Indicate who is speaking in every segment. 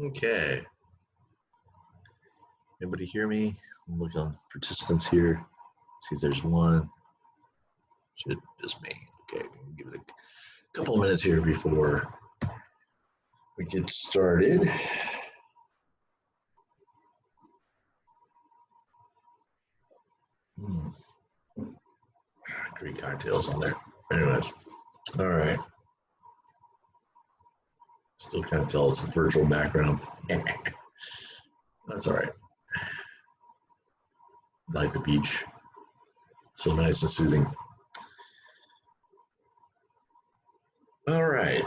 Speaker 1: Okay. Anybody hear me? I'm looking on participants here. See if there's one. Should just me. Okay, give it a couple of minutes here before we get started. Great cocktails on there. Anyways, all right. Still kind of tell it's a virtual background. That's all right. Like the beach. So nice and soothing. All right.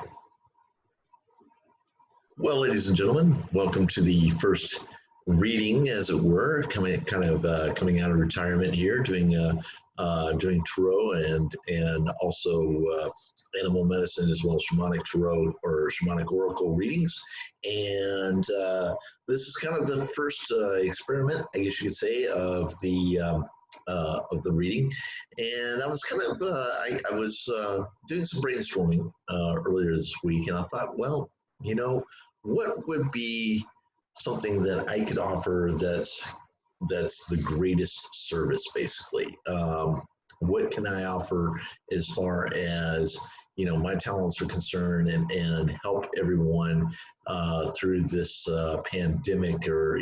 Speaker 1: Well, ladies and gentlemen, welcome to the first reading, as it were, coming out of retirement here, doing tarot and also animal medicine as well as shamanic tarot or shamanic oracle readings. And this is kind of the first experiment, I guess you could say, of the reading. And I was I was doing some brainstorming earlier this week, and I thought, well, what would be something that I could offer that's the greatest service, basically? What can I offer as far as my talents are concerned, and help everyone through this pandemic, or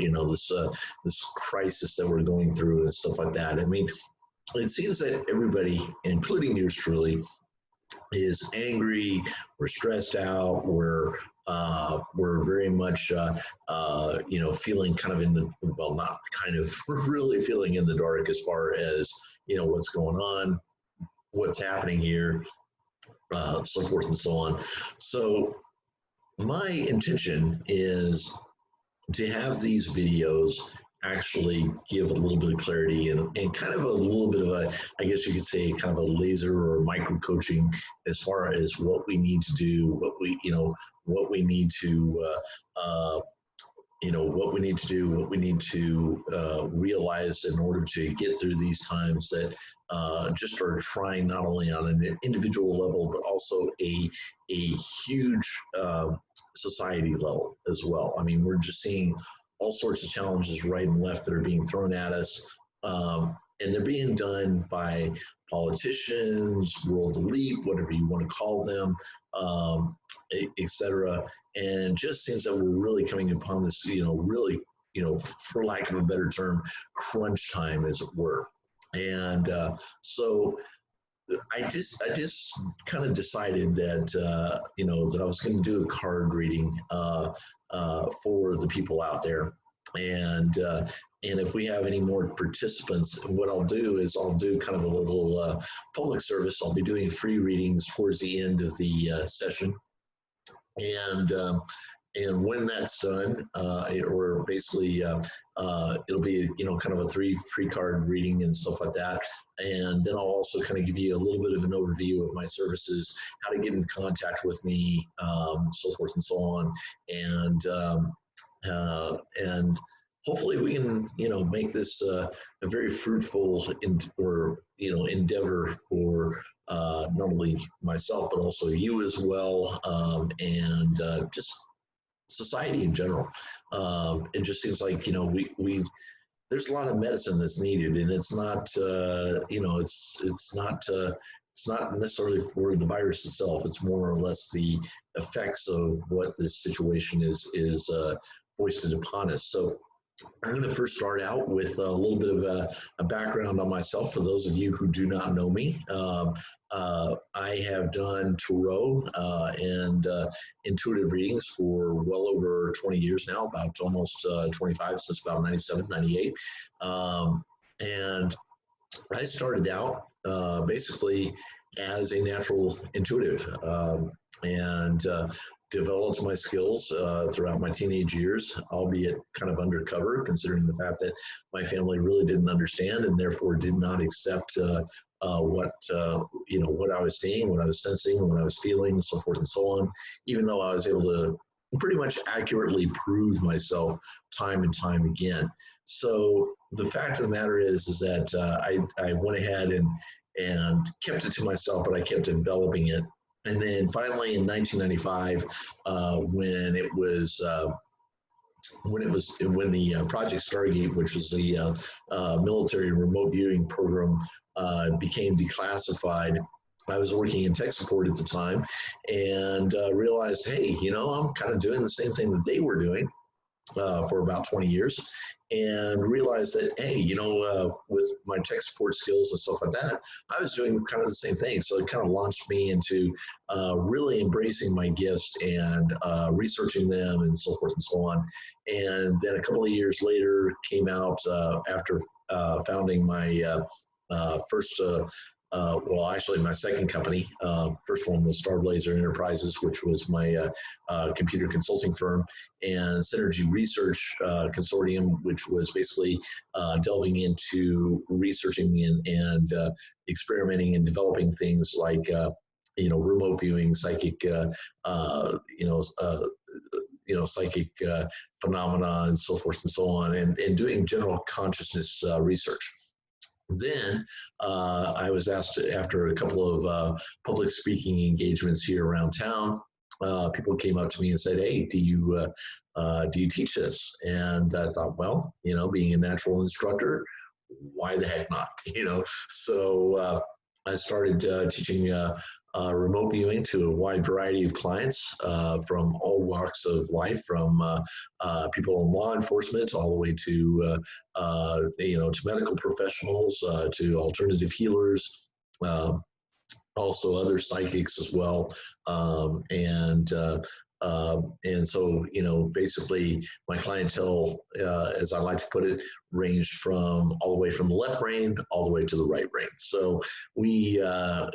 Speaker 1: this crisis that we're going through and stuff like that. I mean, it seems that everybody, including yours truly, is angry, we're stressed out, we're very much feeling kind of not kind of, we're really feeling in the dark as far as what's going on, what's happening here, so forth and so on. So my intention is to have these videos actually give a little bit of clarity and kind of a little bit of a, I guess you could say, kind of a laser or micro coaching as far as what we need to do, what we need to realize in order to get through these times that just are trying not only on an individual level, but also a huge society level as well. I mean, we're just seeing all sorts of challenges right and left that are being thrown at us. And they're being done by politicians, world elite, whatever you want to call them, etc. And it just seems that we're really coming upon this, really, for lack of a better term, crunch time, as it were. And so I just kind of decided that that I was going to do a card reading for the people out there, and if we have any more participants, what I'll do is I'll do kind of a little public service. I'll be doing free readings towards the end of the session, and when that's done, or basically it'll be kind of a 3 free card reading and stuff like that. And then I'll also kind of give you a little bit of an overview of my services, how to get in contact with me, so forth and so on, and hopefully we can make this a very fruitful endeavor for not only myself but also you as well, and just society in general. It just seems like we there's a lot of medicine that's needed, and it's not it's not necessarily for the virus itself. It's more or less the effects of what this situation is foisted upon us. So I'm going to first start out with a little bit of a background on myself for those of you who do not know me. I have done tarot and intuitive readings for well over 20 years now, about almost 25, since about 97, 98. And I started out basically as a natural intuitive, and developed my skills throughout my teenage years, albeit kind of undercover, considering the fact that my family really didn't understand and therefore did not accept what I was seeing, what I was sensing, what I was feeling, so forth and so on. Even though I was able to pretty much accurately prove myself time and time again. So the fact of the matter is that I went ahead and kept it to myself, but I kept developing it. And then finally in 1995, when it was when the Project Stargate, which was the military remote viewing program, became declassified. I was working in tech support at the time, and realized, hey, I'm kind of doing the same thing that they were doing for about 20 years, and realized that, hey, with my tech support skills and stuff like that, I was doing kind of the same thing. So it kind of launched me into really embracing my gifts and researching them and so forth and so on. And then a couple of years later came out after founding my first well, actually, my second company. First one was Starblazer Enterprises, which was my computer consulting firm, and Synergy Research Consortium, which was basically delving into researching and experimenting and developing things like remote viewing, psychic, psychic phenomena, and so forth and so on, and doing general consciousness research. Then I was asked, after a couple of public speaking engagements here around town, people came up to me and said, "Hey, do you teach this?" And I thought, well, being a natural instructor, why the heck not? So I started teaching remote viewing to a wide variety of clients from all walks of life, from people in law enforcement all the way to to medical professionals, to alternative healers, also other psychics as well, and so, basically my clientele, as I like to put it, ranged from all the way from the left brain all the way to the right brain. So we, I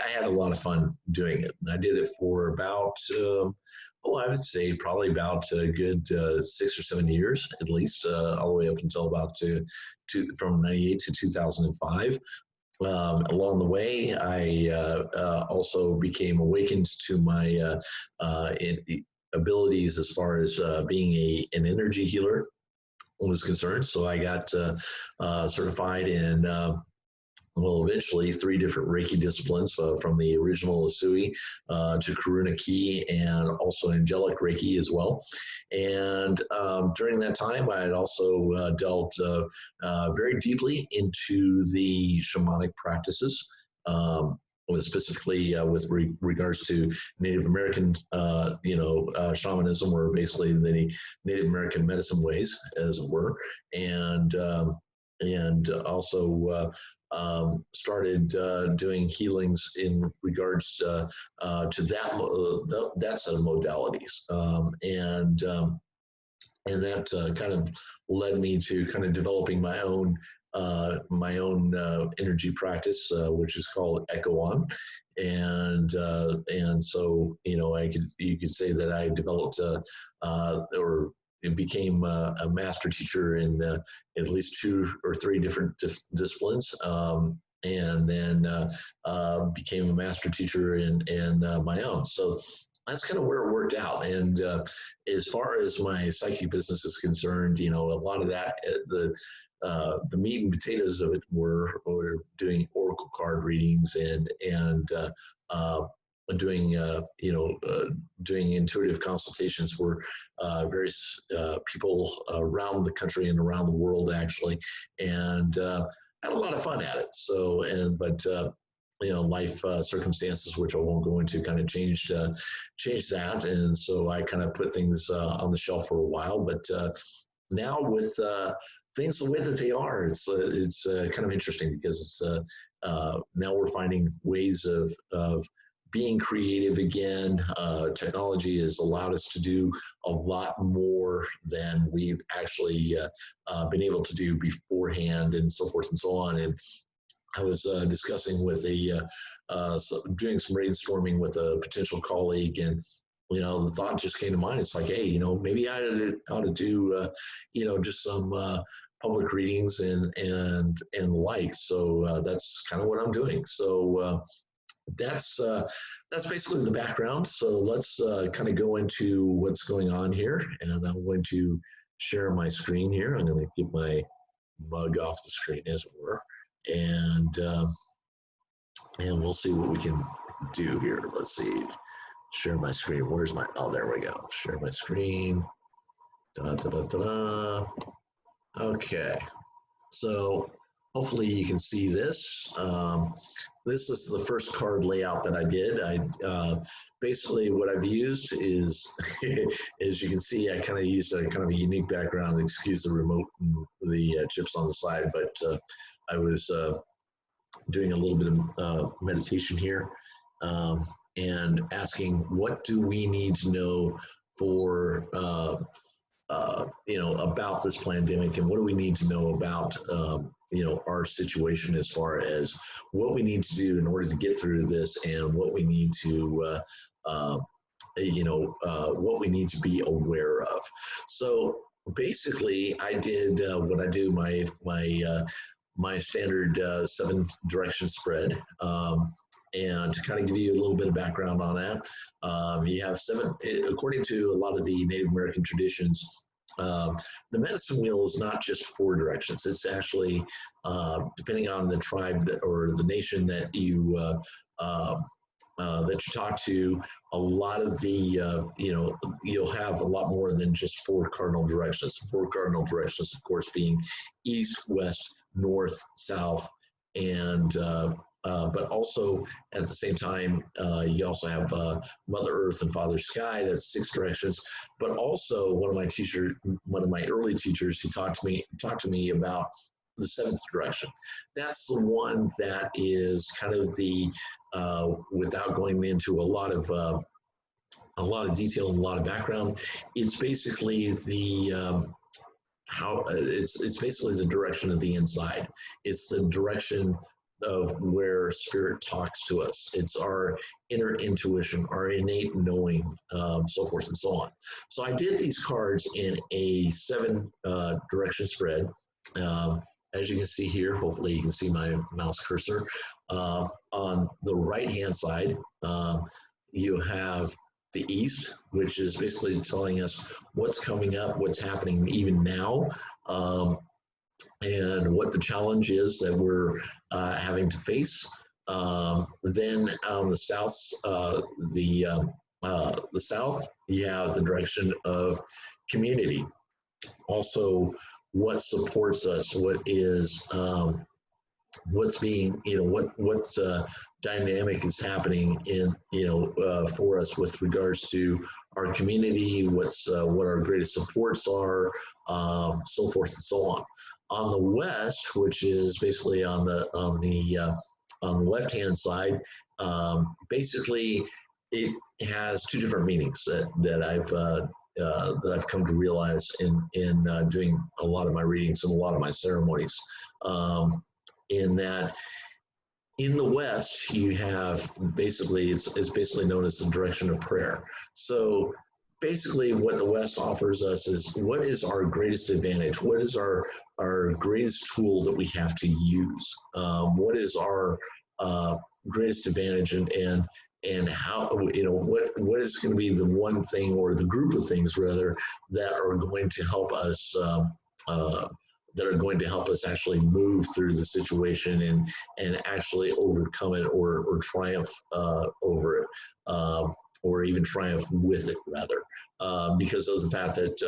Speaker 1: had a lot of fun doing it. And I did it for about, I would say probably about a good 6 or 7 years, at least, all the way up until about from 98 to 2005. Along the way, I also became awakened to my abilities as far as being an energy healer was concerned. So I got certified in, eventually 3 different Reiki disciplines, from the original Usui to Karuna Ki, and also angelic Reiki as well. And during that time, I had also delved very deeply into the shamanic practices, specifically with regards to Native American, shamanism, or basically the Native American medicine ways, as it were, and also started doing healings in regards to that set of modalities, and that kind of led me to kind of developing my own energy practice, which is called Echo On, and so you could say that I developed or became a master teacher in at least 2 or 3 different disciplines, and then became a master teacher in my own. So that's kind of where it worked out. And as far as my psychic business is concerned, a lot of that, the meat and potatoes of it were doing oracle card readings and doing doing intuitive consultations for various people around the country and around the world, actually, and had a lot of fun at it. So, but life circumstances, which I won't go into, kind of changed that, and so I kind of put things on the shelf for a while. But now with things the way that they are, it's kind of interesting, because it's now we're finding ways of being creative again. Technology has allowed us to do a lot more than we've actually been able to do beforehand, and so forth and so on. And I was discussing with doing some brainstorming with a potential colleague, and the thought just came to mind. It's like, hey, maybe I ought to do just some public readings and the like. So that's kind of what I'm doing. So that's basically the background. So let's kind of go into what's going on here, and I'm going to share my screen here. I'm going to get my mug off the screen, as it were, and we'll see what we can do here. Let's see, share my screen. Where's my, oh, there we go. Share my screen. Da, da, da, da, da. Okay, so hopefully you can see this. This is the first card layout that I did. Basically what I've used is, as you can see, I kind of used a kind of a unique background. Excuse the remote and the chips on the side, but I was doing a little bit of meditation here, and asking, what do we need to know for about this pandemic, and what do we need to know about our situation as far as what we need to do in order to get through this, and what we need to what we need to be aware of. So basically, I did what I do, my standard 7 direction spread. And to kind of give you a little bit of background on that, you have 7, according to a lot of the Native American traditions, the medicine wheel is not just 4 directions. It's actually, depending on the tribe or the nation that you talk to, a lot of the, you'll have a lot more than just 4 cardinal directions. 4 cardinal directions, of course, being east, west, north, south, and but also at the same time, you also have Mother Earth and Father Sky. That's 6 directions. But also, one of my early teachers, he talked to me about the 7th direction. That's the one that is kind of the, without going into a lot of detail and a lot of background, it's basically the it's basically the direction of the inside. It's the direction of where spirit talks to us. It's our inner intuition, our innate knowing, so forth and so on. So I did these cards in a 7 direction spread. As you can see here, hopefully you can see my mouse cursor. On the right-hand side, you have the east, which is basically telling us what's coming up, what's happening even now, and what the challenge is that we're having to face. Then on the south, the south, you have the direction of community. Also, what supports us, what is what's being, what's dynamic is happening in, for us with regards to our community, what our greatest supports are, so forth and so on. On the west, which is basically on the left-hand side, basically it has 2 different meanings that I've come to realize in doing a lot of my readings and a lot of my ceremonies. In that, in the West, you have basically, it's basically known as the direction of prayer. So basically what the West offers us is, what is our greatest advantage? What is our greatest tool that we have to use? What is our greatest advantage, and how, what is going to be the one thing, or the group of things rather, that are going to help us actually move through the situation and actually overcome it, or triumph over it, or even triumph with it rather, because of the fact that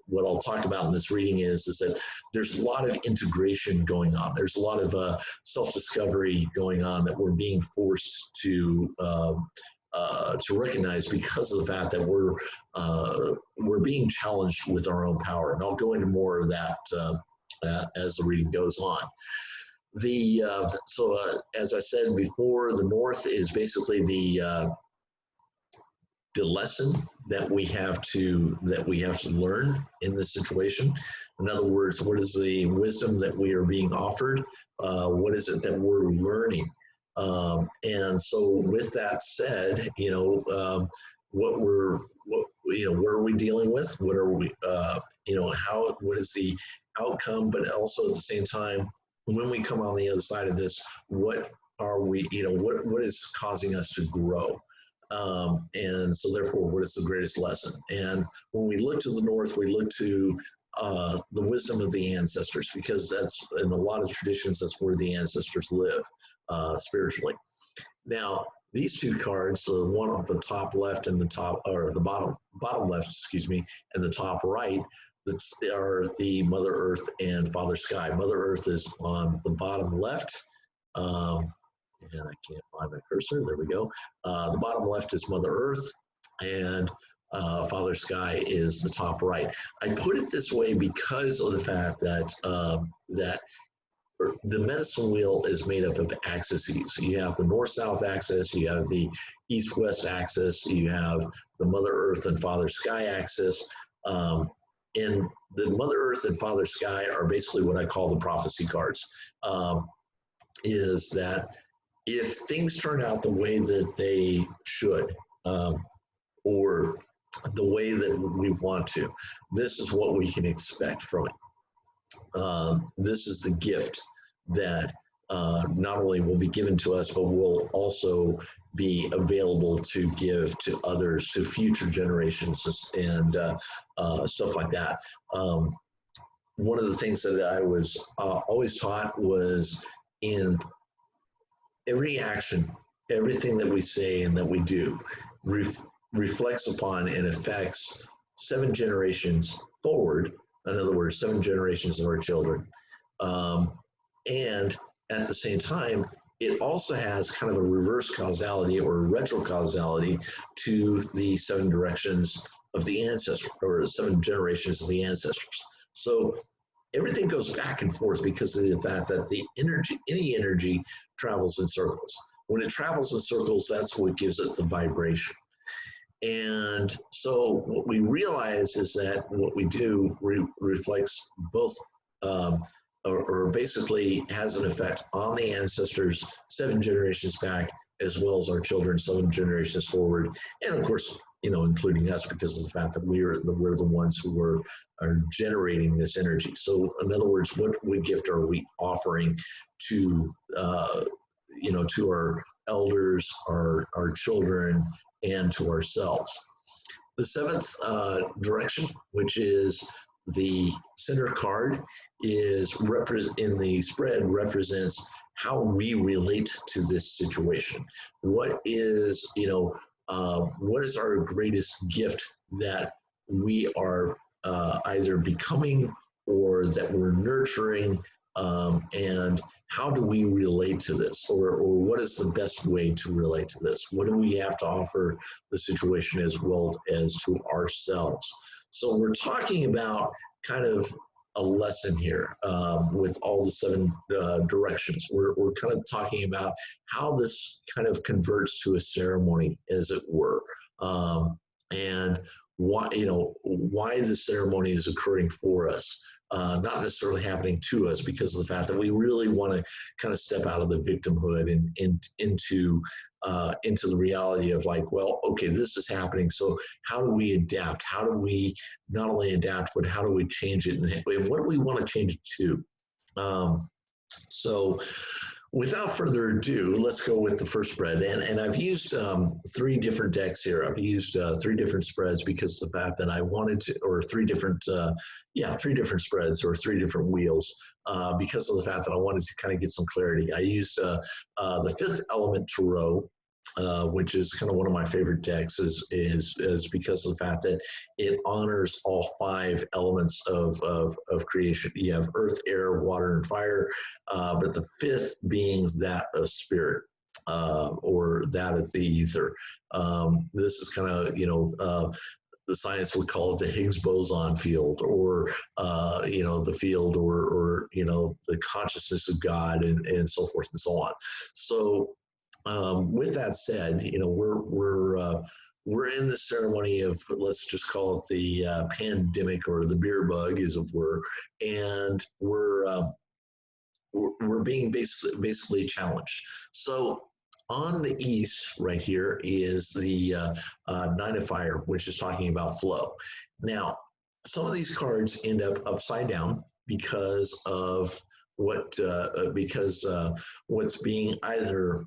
Speaker 1: what I'll talk about in this reading is that there's a lot of integration going on. There's a lot of self-discovery going on that we're being forced to recognize, because of the fact that we're being challenged with our own power. And I'll go into more of that as the reading goes on. As I said before, the north is basically the lesson that we have to learn in this situation. In other words, what is the wisdom that we are being offered? What is it that we're learning? And so, with that said, what are we dealing with? What are we, what is the outcome? But also at the same time, when we come on the other side of this, what are we, what is causing us to grow? And so therefore, what is the greatest lesson? And when we look to the north, we look to the wisdom of the ancestors, because that's, in a lot of traditions, that's where the ancestors live spiritually. Now, these two cards, so the one on the top left and the top, or the bottom left, excuse me, and the top right, are the Mother Earth and Father Sky. Mother Earth is on the bottom left. And I can't find my cursor. There we go. The bottom left is Mother Earth, and Father Sky is the top right. I put it this way because of the fact that that the medicine wheel is made up of axes. So you have the north-south axis, you have the east-west axis, you have the Mother Earth and Father Sky axis. And the Mother Earth and Father Sky are basically what I call the prophecy cards. Is that if things turn out the way that they should, or the way that we want to, this is what we can expect from it. This is the gift that not only will be given to us, but will also be available to give to others, to future generations, and stuff like that. One of the things that I was always taught was in every action, everything that we say and that we do reflects upon and affects 7 generations forward. In other words, 7 generations of our children. And at the same time, it also has kind of a reverse causality or retro causality to the 7 directions of the ancestors, or 7 generations of the ancestors. So everything goes back and forth because of the fact that the energy, any energy, travels in circles. When it travels in circles, that's what gives it the vibration. And so what we realize is that what we do reflects both, or basically has an effect on the ancestors 7 generations back, as well as our children 7 generations forward, and of course, you know, including us, because of the fact that we're the ones who are generating this energy. So in other words, what gift are we offering to you know, to our elders, our children, and to ourselves? The 7th direction, which is the center card, is in the spread represents how we relate to this situation. What is, you know, what is our greatest gift that we are either becoming or that we're nurturing, and how do we relate to this, or what is the best way to relate to this? What do we have to offer the situation as well as to ourselves? So we're talking about kind of a lesson here with all the 7 directions. We're kind of talking about how this kind of converts to a ceremony, as it were, and why, you know, why the ceremony is occurring for us. Not necessarily happening to us, because of the fact that we really want to kind of step out of the victimhood and into the reality of like, well, okay, this is happening. So how do we adapt? How do we not only adapt, but how do we change it? And what do we want to change it to? So without further ado, let's go with the first spread. And I've used 3 different decks here. I've used 3 different spreads because of the fact that I wanted to, or 3 different, 3 different spreads or 3 different wheels, because of the fact that I wanted to kind of get some clarity. I used the 5th element tarot, which is kind of one of my favorite decks, is because of the fact that it honors all 5 elements of creation. You have earth, air, water, and fire, but the 5th being that of spirit, or that of the ether. This is kind of, you know, the science would call it the Higgs boson field, or you know, the field, or you know, the consciousness of God, and so forth and so on. So with that said, you know, we're in the ceremony of, let's just call it the pandemic, or the beer bug, as it were, and we're being basically challenged. So on the east right here is the 9 of fire, which is talking about flow. Now, some of these cards end up upside down because of what's being either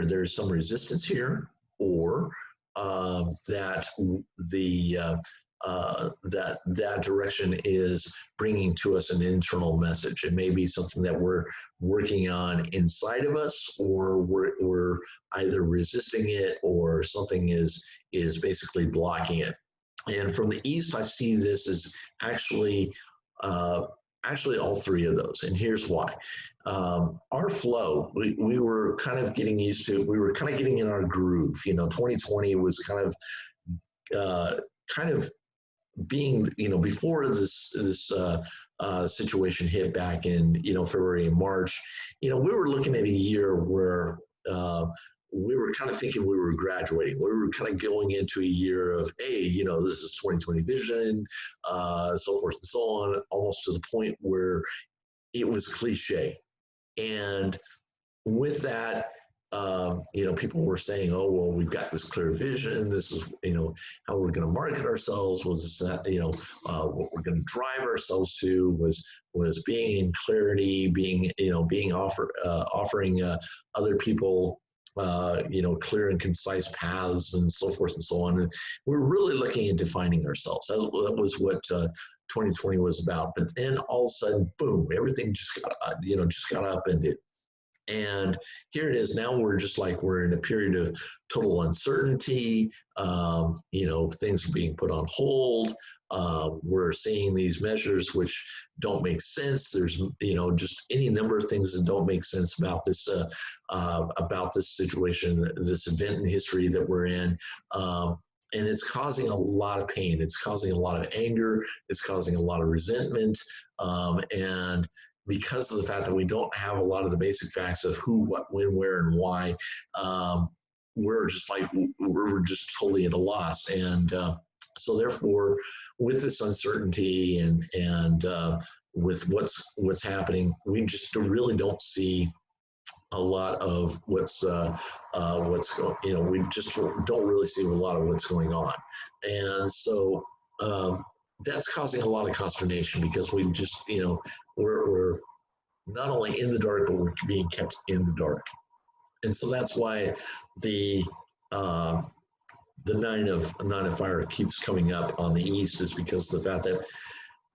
Speaker 1: there's some resistance here, or that that direction is bringing to us an internal message. It may be something that we're working on inside of us, or we're either resisting it, or something is basically blocking it. And from the east, I see this as actually all three of those. And here's why. Our flow, we were kind of getting used to, we were kind of getting in our groove. 2020 was kind of being, before this situation hit back in, February and March, we were looking at a year where we were kind of thinking we were graduating. We were kind of going into a year of, hey, this is 2020 vision, so forth and so on, almost to the point where it was cliche. And with that, people were saying, oh, well, we've got this clear vision. This is, how we're going to market ourselves. Was this, what we're going to drive ourselves to was being in clarity, being offering other people, clear and concise paths and so forth and so on. And we're really looking at defining ourselves. That was what 2020 was about. But then all of a sudden, boom, everything just got upended. And here it is. Now we're in a period of total uncertainty. Things are being put on hold. We're seeing these measures which don't make sense. There's, just any number of things that don't make sense about this situation, this event in history that we're in. And it's causing a lot of pain. It's causing a lot of anger. It's causing a lot of resentment. And because of the fact that we don't have a lot of the basic facts of who, what, when, where, and why, we're just totally at a loss. And so therefore, with this uncertainty and with what's happening, we just really don't see a lot of what's going. We just don't really see a lot of what's going on, and so that's causing a lot of consternation, because we just we're not only in the dark, but we're being kept in the dark. And so that's why the nine of fire keeps coming up on the east, is because of the fact that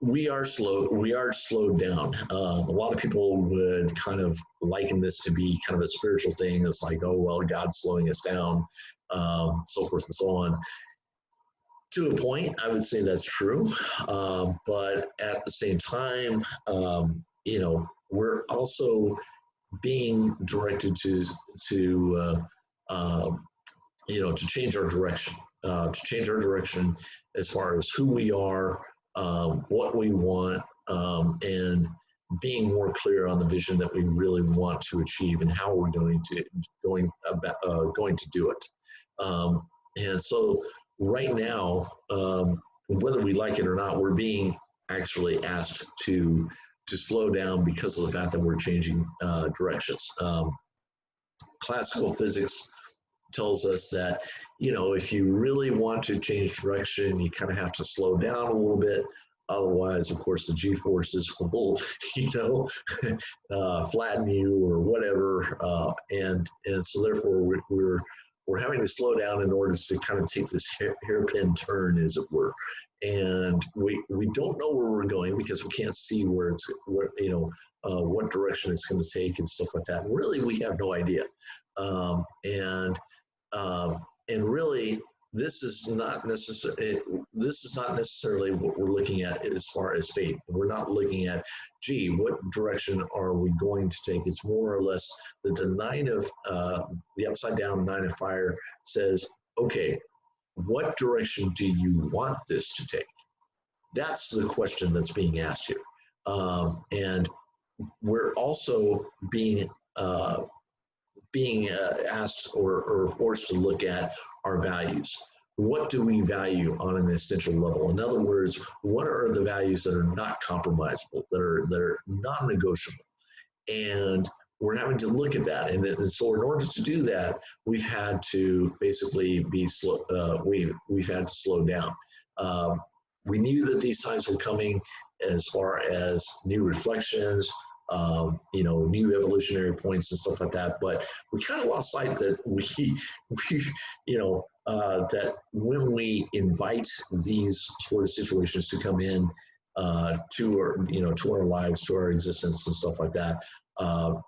Speaker 1: we are slowed down. A lot of people would kind of liken this to be kind of a spiritual thing. It's like, oh, well, God's slowing us down, so forth and so on. To a point, I would say that's true. But at the same time, we're also being directed to change our direction, as far as who we are, what we want, and being more clear on the vision that we really want to achieve and how we're going to do it. And so right now, whether we like it or not, we're being actually asked to slow down because of the fact that we're changing directions. Classical physics tells us that, if you really want to change direction, you kind of have to slow down a little bit. Otherwise, of course, the G-forces will, flatten you or whatever. And so therefore, we're having to slow down in order to kind of take this hairpin turn, as it were. And we don't know where we're going, because we can't see what direction it's going to take and stuff like that. And really, we have no idea. And really, this is not necessarily what we're looking at as far as fate. We're not looking at, gee, what direction are we going to take? It's more or less that the upside down nine of fire says, okay, what direction do you want this to take? That's the question that's being asked here. And we're also being asked or forced to look at our values. What do we value on an essential level? In other words, what are the values that are not compromisable, that are non-negotiable? And we're having to look at that. And so in order to do that, we've had to basically be slow. We've had to slow down. We knew that these times were coming, as far as new reflections, you know, new evolutionary points and stuff like that. But we kind of lost sight that you know, that when we invite these sort of situations to come in to our, you know, to our lives, to our existence and stuff like that,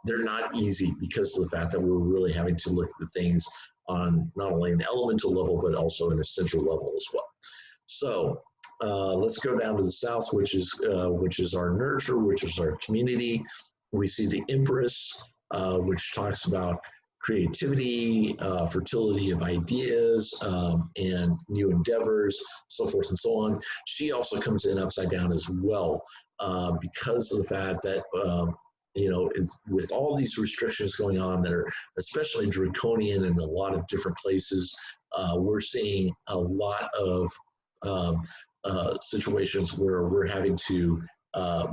Speaker 1: they're not easy because of the fact that we're really having to look at things on not only an elemental level, but also an essential level as well. So let's go down to the south, which is our nurture, which is our community. We see the Empress, which talks about creativity, fertility of ideas, and new endeavors, so forth and so on. She also comes in upside down as well, because of the fact that you know, it's, with all these restrictions going on that are especially draconian in a lot of different places, we're seeing a lot of situations where we're having to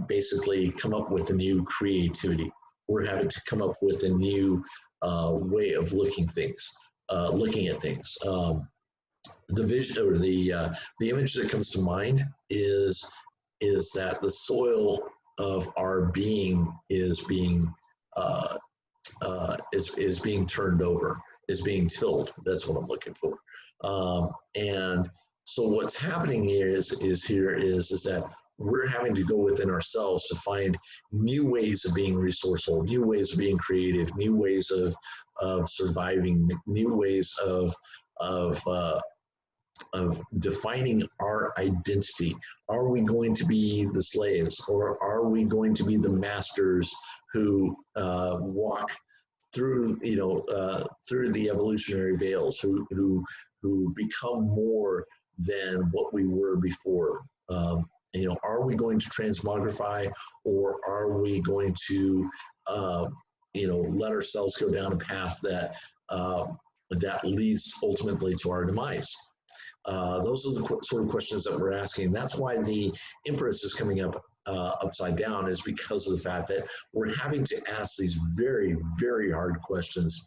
Speaker 1: basically come up with a new creativity. We're having to come up with a new way of looking at things. The vision or the image that comes to mind is that the soil of our being is being turned over, is being tilled. That's what I'm looking for. And so what's happening here is that we're having to go within ourselves to find new ways of being resourceful, new ways of being creative, new ways of surviving, new ways of defining our identity. Are we going to be the slaves, or are we going to be the masters who walk through, you know, through the evolutionary veils, who become more than what we were before? You know, are we going to transmogrify, or are we going to, you know, let ourselves go down a path that that leads ultimately to our demise? Those are the sort of questions that we're asking. That's why the Empress is coming up upside down, is because of the fact that we're having to ask these very, very hard questions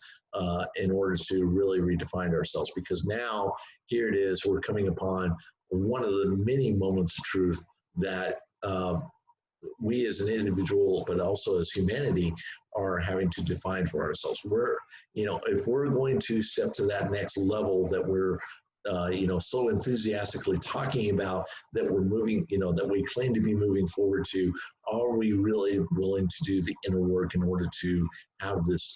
Speaker 1: in order to really redefine ourselves. Because now, here it is, we're coming upon one of the many moments of truth that we as an individual, but also as humanity, are having to define for ourselves. We're, you know, if we're going to step to that next level that we're you know, so enthusiastically talking about, that we're moving, you know, that we claim to be moving forward to, are we really willing to do the inner work in order to have this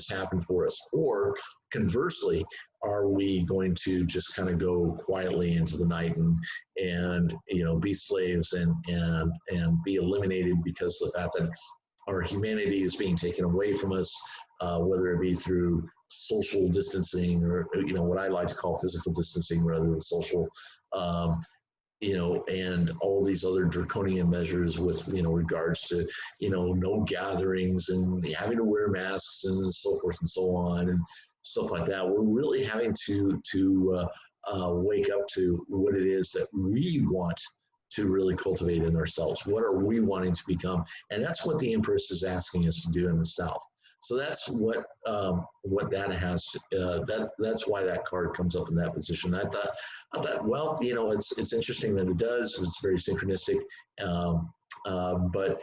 Speaker 1: happen for us? Or conversely, are we going to just kind of go quietly into the night and you know, be slaves and be eliminated because of the fact that our humanity is being taken away from us, whether it be through social distancing, or, you know, what I like to call physical distancing rather than social, you know, and all these other draconian measures with, you know, regards to, you know, no gatherings and having to wear masks and so forth and so on and stuff like that. We're really having to wake up to what it is that we want to really cultivate in ourselves. What are we wanting to become? And that's what the Empress is asking us to do in the South. So that's what that has. That's why that card comes up in that position. I thought, well, you know, it's interesting that it does. It's very synchronistic, but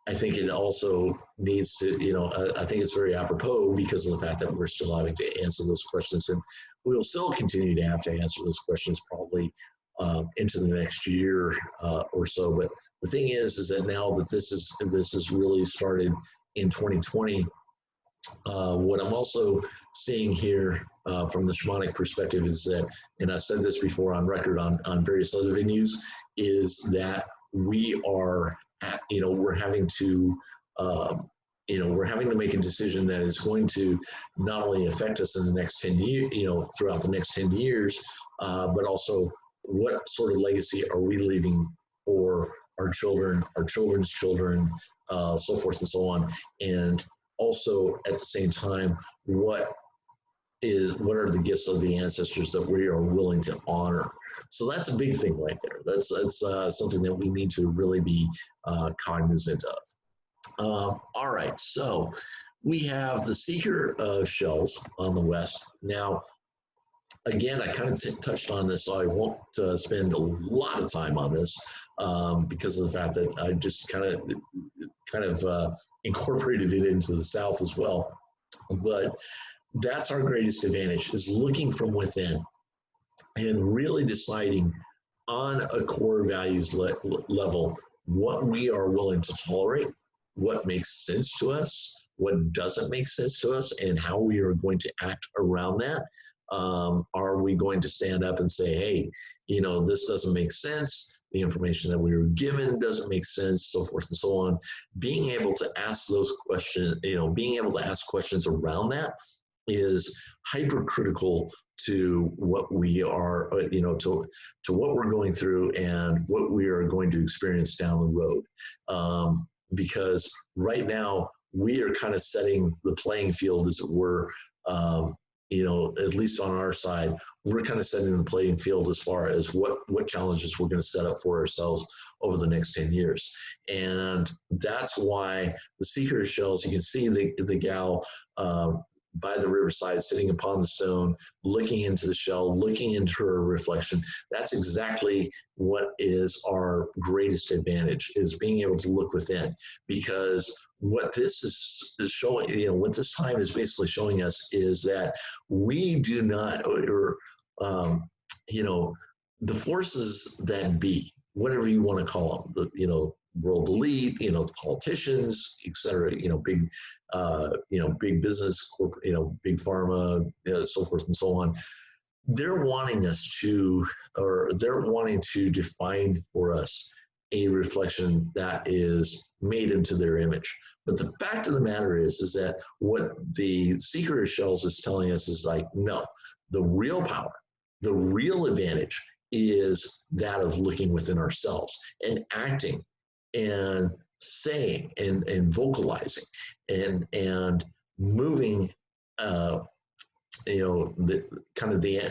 Speaker 1: I think it also needs to, you know, I think it's very apropos because of the fact that we're still having to answer those questions, and we will still continue to have to answer those questions probably into the next year or so. But the thing is that now that this is really started in 2020. What I'm also seeing here from the shamanic perspective is that, and I've said this before on record on various other venues, is that we are, you know, we're having to, you know, we're having to make a decision that is going to not only affect us in the next 10 years, you know, throughout the next 10 years, but also what sort of legacy are we leaving for our children, our children's children, so forth and so on. And also, at the same time, what are the gifts of the ancestors that we are willing to honor? So that's a big thing right there. That's something that we need to really be cognizant of. All right, so we have the Seeker of Shells on the west. Now, Again, I kind of touched on this, so I won't spend a lot of time on this because of the fact that I just kind of incorporated it into the South as well. But that's our greatest advantage, is looking from within and really deciding on a core values level what we are willing to tolerate, what makes sense to us, what doesn't make sense to us, and how we are going to act around that. Are we going to stand up and say, hey, this doesn't make sense, the information that we were given doesn't make sense, so forth and so on. Being able to ask those questions, being able to ask questions around that is hypercritical to what we are, to what we're going through and what we are going to experience down the road. Because right now we are kind of setting the playing field, as it were. At least on our side, we're kind of setting the playing field as far as what challenges we're going to set up for ourselves over the next 10 years. And that's why the seeker of shells, you can see the gal by the riverside, sitting upon the stone, looking into the shell, looking into her reflection. That's exactly what is our greatest advantage, is being able to look within. Because what this is showing, what this time is basically showing us is that we do not, the forces that be, whatever you want to call them, world elite, the politicians, et cetera, big business, corporate, big pharma, so forth and so on. They're wanting to define for us a reflection that is made into their image. But the fact of the matter is that what the seeker of shells is telling us is like, no, the real power, the real advantage is that of looking within ourselves and acting and saying and vocalizing and moving, the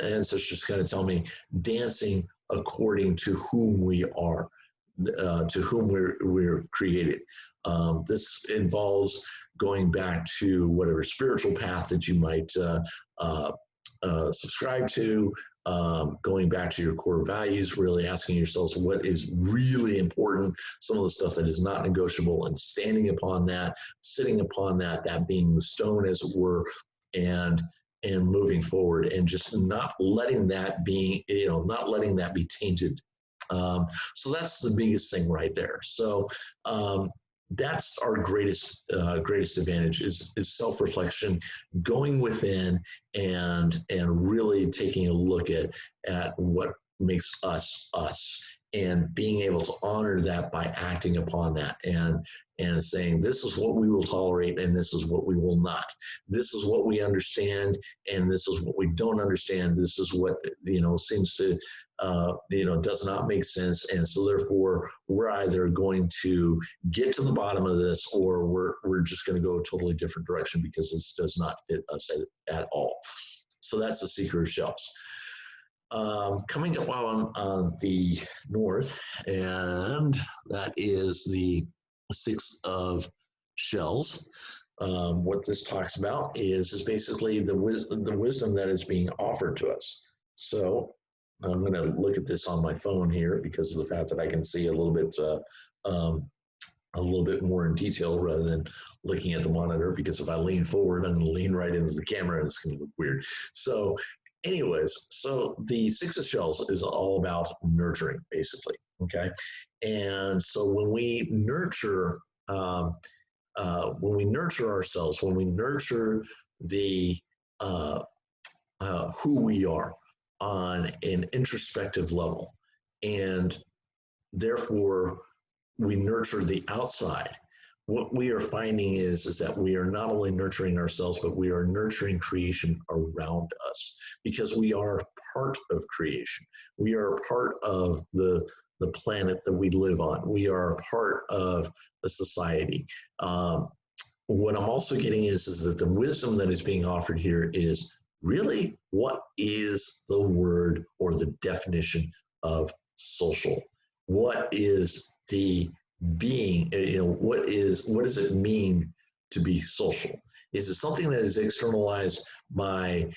Speaker 1: ancestors kind of tell me, dancing according to whom we are, to whom we're created. This involves going back to whatever spiritual path that you might subscribe to, going back to your core values, really asking yourselves what is really important, some of the stuff that is not negotiable, and standing upon that, sitting upon that, that being the stone, as it were, and moving forward, and just not letting that be, not letting that be tainted. So that's the biggest thing right there. So that's our greatest advantage is self-reflection, going within and really taking a look at what makes us us, and being able to honor that by acting upon that and saying, this is what we will tolerate and this is what we will not. This is what we understand and this is what we don't understand. This is what seems to does not make sense, and so therefore we're either going to get to the bottom of this, or we're just going to go a totally different direction because this does not fit us at all. So that's the seeker of shells. Coming up on the north, and that is the six of shells. What this talks about is basically the wisdom that is being offered to us. So I'm going to look at this on my phone here because of the fact that I can see a little bit more in detail rather than looking at the monitor, because if I lean forward, I'm going to lean right into the camera and it's going to look weird. So anyways, so the six of shells is all about nurturing, basically, okay? And so when we nurture ourselves, when we nurture the who we are on an introspective level, and therefore we nurture the outside, what we are finding is that we are not only nurturing ourselves, but we are nurturing creation around us, because we are part of creation. We are part of the planet that we live on. We are part of the society. What I'm also getting is that the wisdom that is being offered here is really, what is the word or the definition of social? What is the being, what does it mean to be social? Is it something that is externalized by,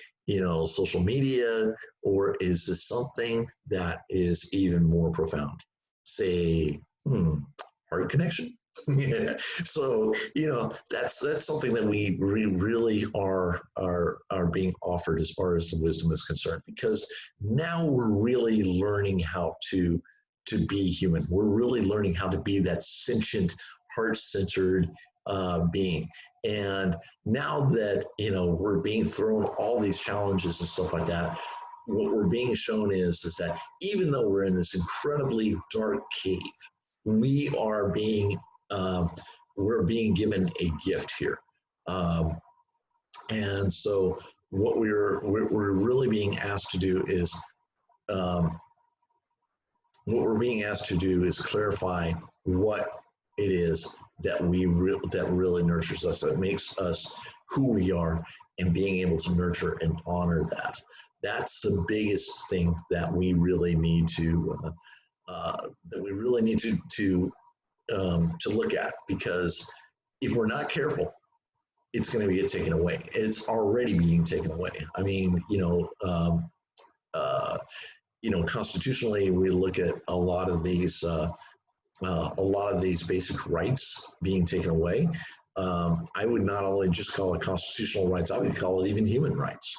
Speaker 1: social media, or is this something that is even more profound? Say, heart connection. Yeah. So that's something that we really are being offered as far as the wisdom is concerned, because now we're really learning how to be human. We're really learning how to be that sentient, heart-centered being. And now that we're being thrown all these challenges and stuff like that, what we're being shown is that even though we're in this incredibly dark cave, we are being we're being given a gift here. And so what we're really being asked to do is clarify what it is that that really nurtures us, that makes us who we are, and being able to nurture and honor that. That's the biggest thing that we really need to look at, because if we're not careful, it's going to get taken away. It's already being taken away. I mean, constitutionally, we look at a lot of these basic rights being taken away. I would not only just call it constitutional rights, I would call it even human rights.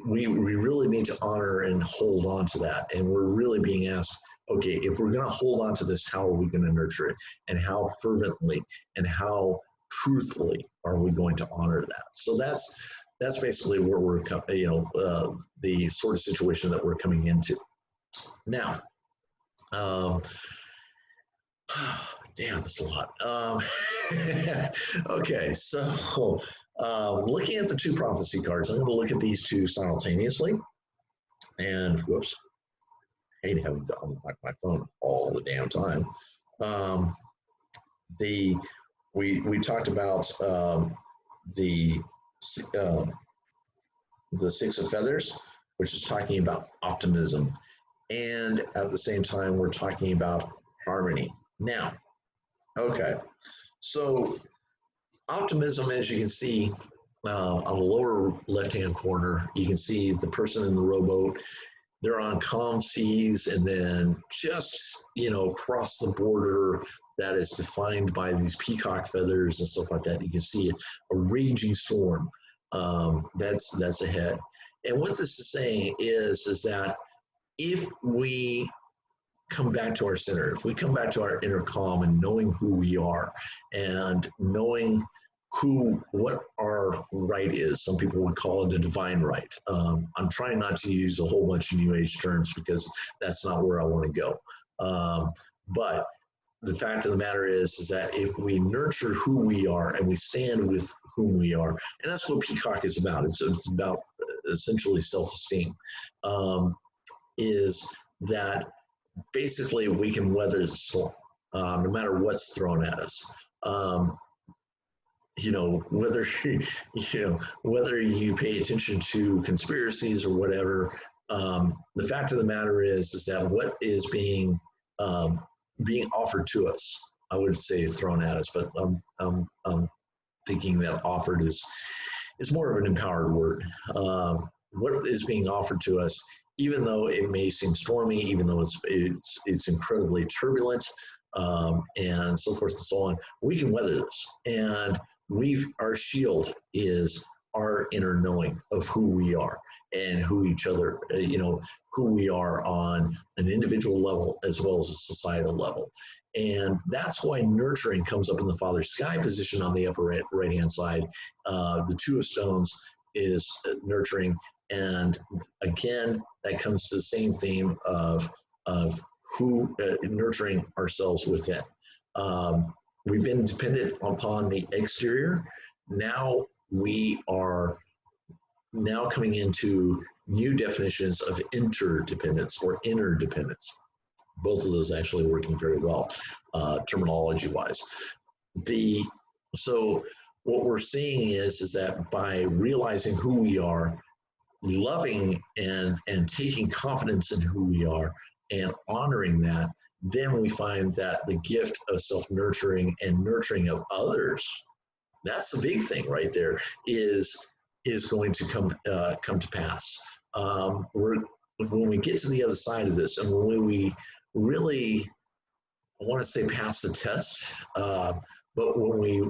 Speaker 1: We really need to honor and hold on to that. And we're really being asked, okay, if we're going to hold on to this, how are we going to nurture it? And how fervently and how truthfully are we going to honor that? So that's basically where we're, the sort of situation that we're coming into. Now, damn, that's a lot. Okay, so looking at the two prophecy cards, I'm going to look at these two simultaneously. And whoops, I hate having to unlock my phone all the damn time. We talked about the Six of Feathers, which is talking about optimism, and at the same time we're talking about harmony. Now, okay, so optimism, as you can see on the lower left-hand corner, you can see the person in the rowboat. They're on calm seas, and then just across the border that is defined by these peacock feathers and stuff like that, you can see a raging storm that's ahead. And what this is saying is that if we come back to our center, if we come back to our inner calm and knowing who we are and knowing what our right is, some people would call it a divine right. I'm trying not to use a whole bunch of New Age terms because that's not where I want to go. But the fact of the matter is that if we nurture who we are and we stand with whom we are, and that's what Peacock is about. It's about essentially self-esteem. Is that basically we can weather the storm, no matter what's thrown at us. Whether you pay attention to conspiracies or whatever, the fact of the matter is that what is being offered to us, I would say thrown at us, but I'm thinking that offered is more of an empowered word. What is being offered to us, even though it may seem stormy, even though it's incredibly turbulent, and so forth and so on, we can weather this. And our shield is our inner knowing of who we are and who each other, who we are on an individual level as well as a societal level. And that's why nurturing comes up in the Father Sky position on the upper right-hand side. The Two of Stones is nurturing. And again, that comes to the same theme of who nurturing ourselves within. We've been dependent upon the exterior. Now we are coming into new definitions of interdependence or interdependence. Both of those actually working very well, terminology-wise. So what we're seeing is that by realizing who we are, loving and taking confidence in who we are, and honoring that, then we find that the gift of self-nurturing and nurturing of others, that's the big thing right there, is going to come to pass. When we get to the other side of this, and when we really, I want to say pass the test, but when we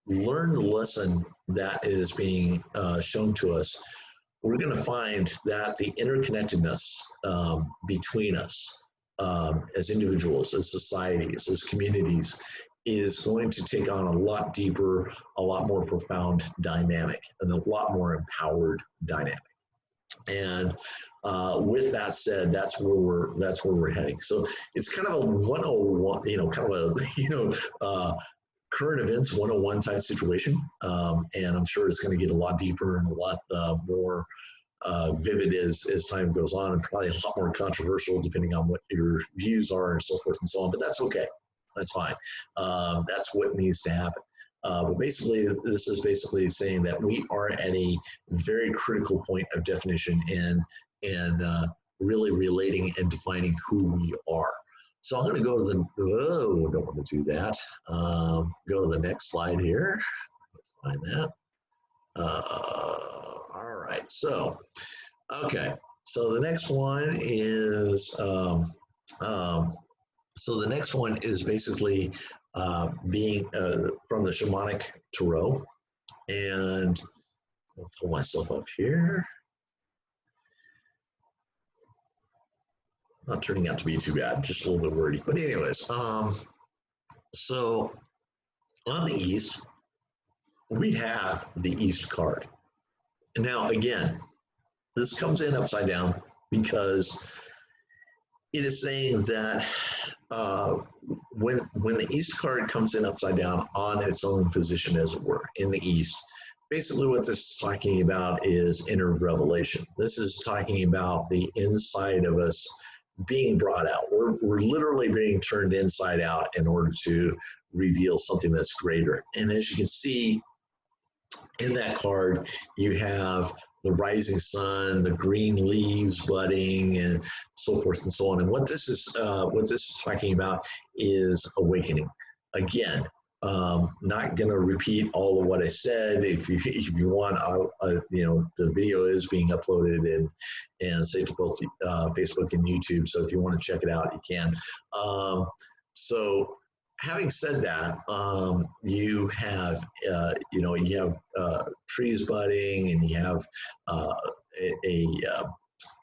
Speaker 1: learn the lesson that is being shown to us, we're going to find that the interconnectedness between us as individuals, as societies, as communities, is going to take on a lot deeper, a lot more profound dynamic, and a lot more empowered dynamic. And with that said, that's where we're heading. So it's kind of a 101, kind of a current events 101 type situation, and I'm sure it's going to get a lot deeper and a lot more vivid as time goes on, and probably a lot more controversial depending on what your views are and so forth and so on. But that's okay. That's fine. That's what needs to happen. But basically, this is basically saying that we are at a very critical point of definition and really relating and defining who we are. So I'm going to go to the, don't want to do that. Go to the next slide here. Find that. All right. So, okay. So the next one is, basically being from the shamanic tarot, and I'll pull myself up here. Not turning out to be too bad, just a little bit wordy. But anyways, so on the East, we have the East card. Now, again, this comes in upside down because it is saying that when the East card comes in upside down on its own position, as it were, in the East, basically what this is talking about is inner revelation. This is talking about the inside of us being brought out. We're literally being turned inside out in order to reveal something that's greater. And as you can see in that card, you have the rising sun, the green leaves budding, and so forth and so on. And what this is talking about is awakening. Again, not going to repeat all of what I said. If you want, the video is being uploaded and saved to both Facebook and YouTube. So if you want to check it out, you can. So having said that, you have trees budding, and you have a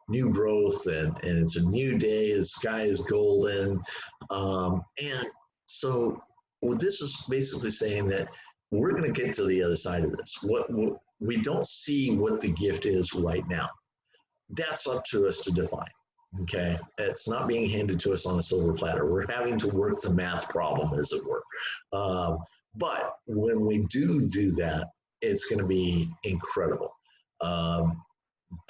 Speaker 1: new growth, and it's a new day. The sky is golden, and so well, this is basically saying that we're going to get to the other side of this. What we don't see what the gift is right now. That's up to us to define. Okay, it's not being handed to us on a silver platter. We're having to work the math problem, as it were. But when we do that, it's going to be incredible. The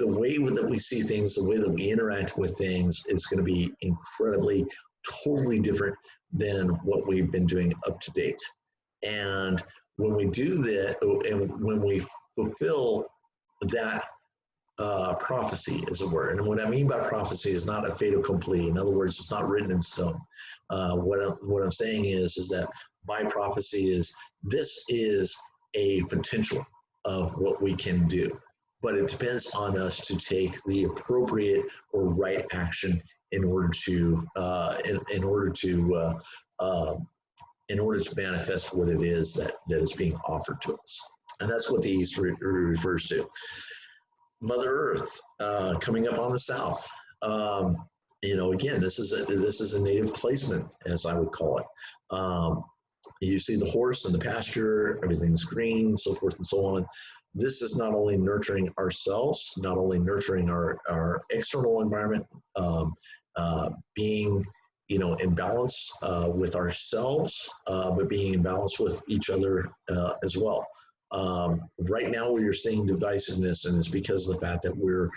Speaker 1: way that we see things, the way that we interact with things, is going to be incredibly, totally different than what we've been doing up to date. And when we do that, and when we fulfill that prophecy, as it were, and what I mean by prophecy is not a fait accompli. In other words, it's not written in stone. What I'm saying is that by prophecy this is a potential of what we can do, but it depends on us to take the appropriate or right action in order to manifest what it is that is being offered to us. And that's what the East refers to. Mother Earth coming up on the south. Again, this is a native placement, as I would call it. You see the horse and the pasture, everything's green, so forth and so on. This is not only nurturing ourselves, not only nurturing our external environment, being in balance with ourselves, but being in balance with each other as well. Right now, we are seeing divisiveness, and it's because of the fact that we're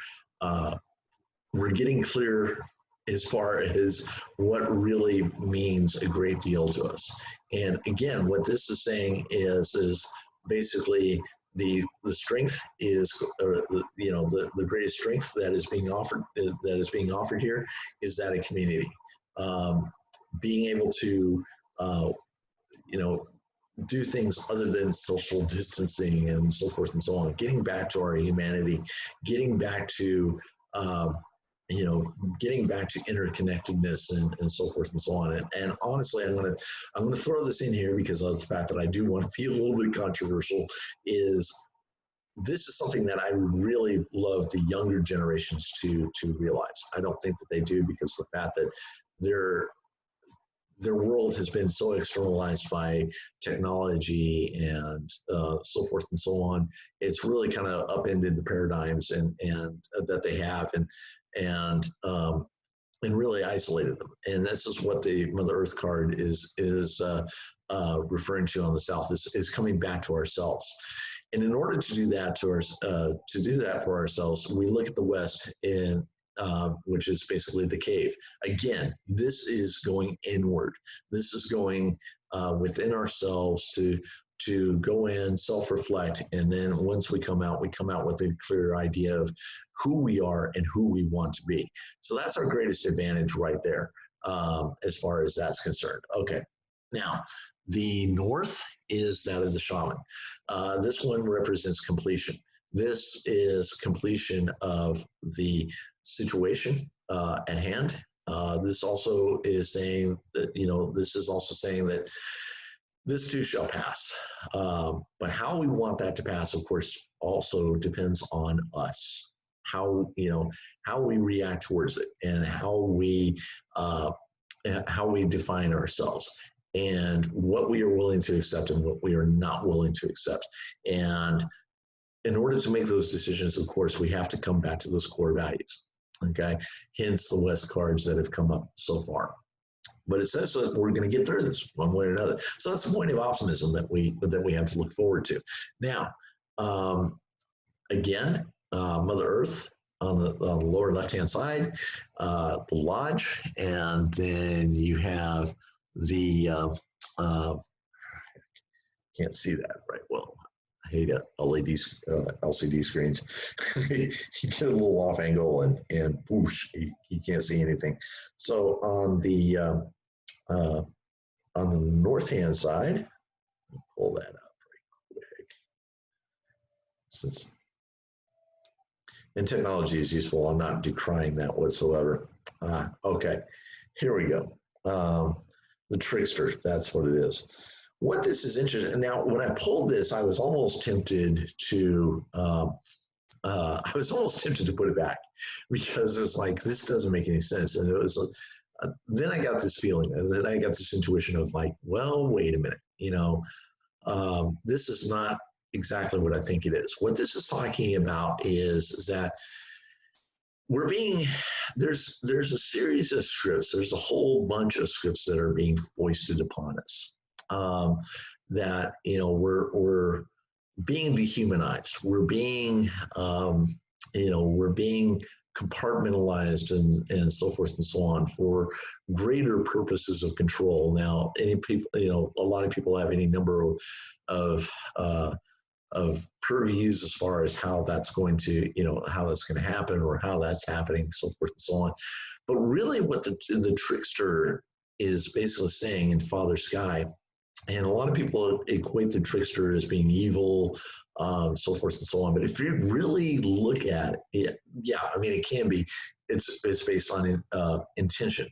Speaker 1: getting clear as far as what really means a great deal to us. And again, what this is saying is basically the strength is, the greatest strength that is being offered here is that of community. Being able to, do things other than social distancing and so forth and so on, getting back to our humanity, getting back to, getting back to interconnectedness and so forth and so on. And honestly, I'm gonna throw this in here because of the fact that I do want to be a little bit controversial. Is this is something that I really love the younger generations to realize. I don't think that they do, because of the fact that their world has been so externalized by technology and so forth and so on. It's really kind of upended the paradigms and that they have and really isolated them. And this is what the Mother Earth card is referring to on the south. Is coming back to ourselves. And in order to do that for ourselves, we look at the West which is basically the cave. Again, this is going inward. This is going within ourselves to go in, self-reflect, and then once we come out with a clear idea of who we are and who we want to be. So that's our greatest advantage right there, as far as that's concerned. Okay, now the north is that of the shaman. This one represents completion. This is completion of the situation at hand. This also is saying that, this is also saying that this too shall pass. But how we want that to pass, of course, also depends on us. How we react towards it, and how we define ourselves, and what we are willing to accept and what we are not willing to accept. And in order to make those decisions, of course, we have to come back to those core values. Okay, hence the West cards that have come up so far. But it says that we're going to get through this one way or another. So that's the point of optimism that we have to look forward to. Now, again, Mother Earth on the lower left-hand side, the lodge, and then you have the can't see that right well. I hate LEDs, LCD screens. You get a little off angle and whoosh, you can't see anything. So on the north-hand side, pull that up right quick. And technology is useful. I'm not decrying that whatsoever. Okay, here we go. The trickster, that's what it is. What this is interesting. Now, when I pulled this, I was almost tempted to put it back, because it was like, this doesn't make any sense. And it was, then I got this feeling, and then I got this intuition of like, well, wait a minute, this is not exactly what I think it is. What this is talking about is that there's a series of scripts. There's a whole bunch of scripts that are being foisted upon us. That we're being dehumanized. We're being compartmentalized and so forth and so on for greater purposes of control. Now, a lot of people have any number of purviews as far as how that's going to happen, or how that's happening, so forth and so on. But really, what the trickster is basically saying in Father Sky. And a lot of people equate the trickster as being evil, so forth and so on. But if you really look at it, yeah, I mean, it can be. It's based on intention.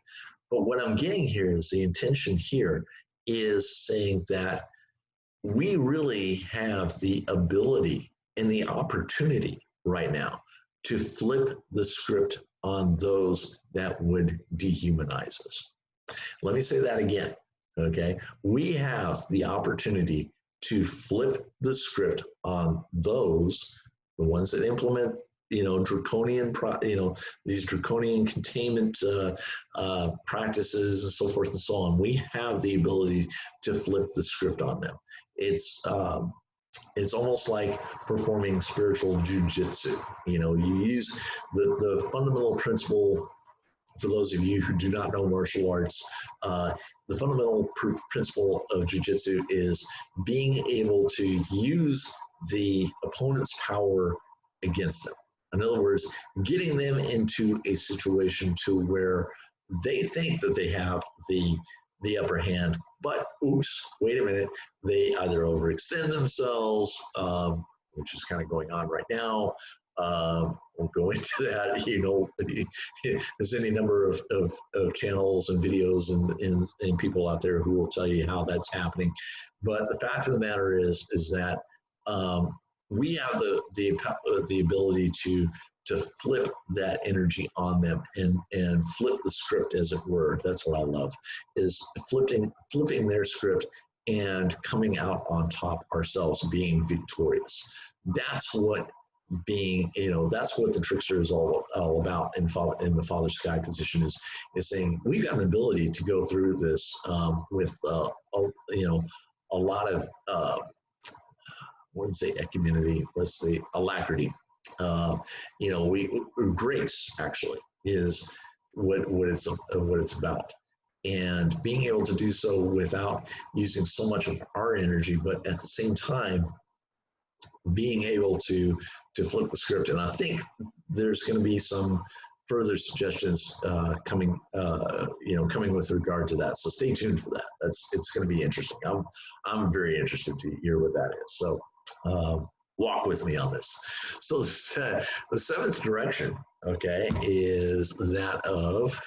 Speaker 1: But what I'm getting here is the intention here is saying that we really have the ability and the opportunity right now to flip the script on those that would dehumanize us. Let me say that again. Okay, we have the opportunity to flip the script on those, the ones that implement, these draconian containment practices and so forth and so on. We have the ability to flip the script on them. It's almost like performing spiritual jujitsu. You use the fundamental principle. For those of you who do not know martial arts, the fundamental principle of jiu-jitsu is being able to use the opponent's power against them. In other words, getting them into a situation to where they think that they have the upper hand, but oops, wait a minute, they either overextend themselves, which is kind of going on right now. We'll go into that. You know, there's any number of channels and videos and people out there who will tell you how that's happening. But the fact of the matter is that we have the ability to flip that energy on them and flip the script, as it were. That's what I love, is flipping their script and coming out on top ourselves, being victorious. That's what being, that's what the trickster is all about in the Father Sky position, is saying we've got an ability to go through this with a lot of I wouldn't say equanimity, let's say alacrity. Grace actually is what it's about, and being able to do so without using so much of our energy, but at the same time being able to flip the script. And I think there's going to be some further suggestions coming with regard to that. So stay tuned for that. It's going to be interesting. I'm very interested to hear what that is. So walk with me on this. So the seventh direction, okay, is that of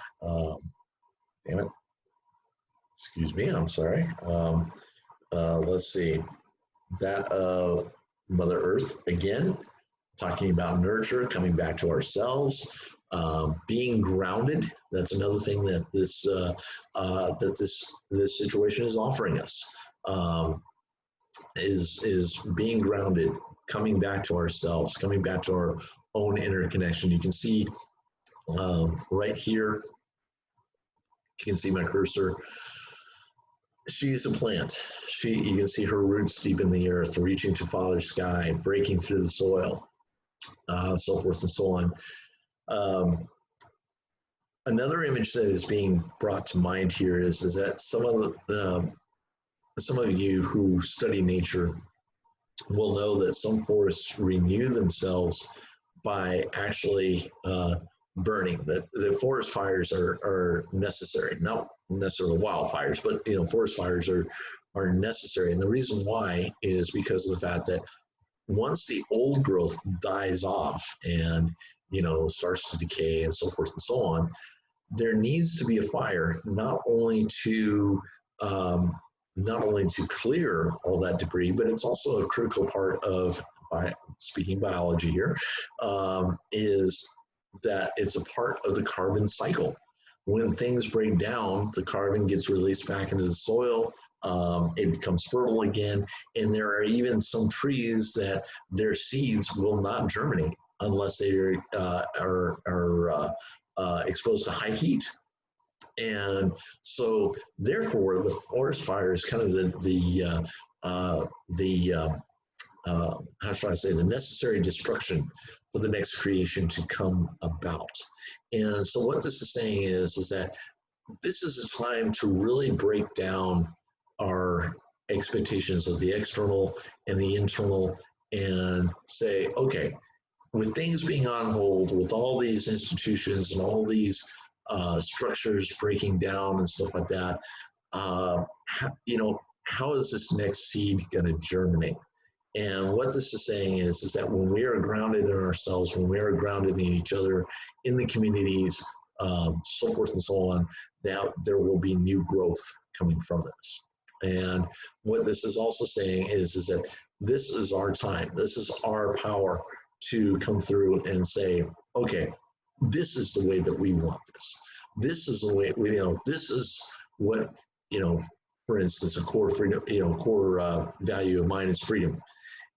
Speaker 1: damn it. Excuse me. I'm sorry. Let's see. That of Mother Earth, again, talking about nurture, coming back to ourselves, being grounded. That's another thing that this situation is offering us, is being grounded, coming back to ourselves, coming back to our own inner connection. You can see right here, you can see my cursor. She's a plant. You can see her roots deep in the earth, reaching to Father Sky, breaking through the soil, so forth and so on. Another image that is being brought to mind here is that some of you who study nature will know that some forests renew themselves by actually burning. That the forest fires are necessary, not necessarily wildfires, but forest fires are necessary. And the reason why is because of the fact that once the old growth dies off and starts to decay and so forth and so on, there needs to be a fire not only to clear all that debris, but it's also a critical part of, speaking biology here, is that it's a part of the carbon cycle. When things break down, the carbon gets released back into the soil, it becomes fertile again, and there are even some trees that their seeds will not germinate unless they are exposed to high heat. And so therefore the forest fire is kind of how should I say, the necessary destruction for the next creation to come about. And so what this is saying is that this is a time to really break down our expectations of the external and the internal and say, okay, with things being on hold, with all these institutions and all these structures breaking down and stuff like that, how is this next seed going to germinate? And what this is saying is that when we are grounded in ourselves, when we are grounded in each other, in the communities, so forth and so on, that there will be new growth coming from this. And what this is also saying is that this is our time, this is our power to come through and say, okay, this is the way that we want this. This is the way this is what, for instance, a core freedom, core value of mine is freedom.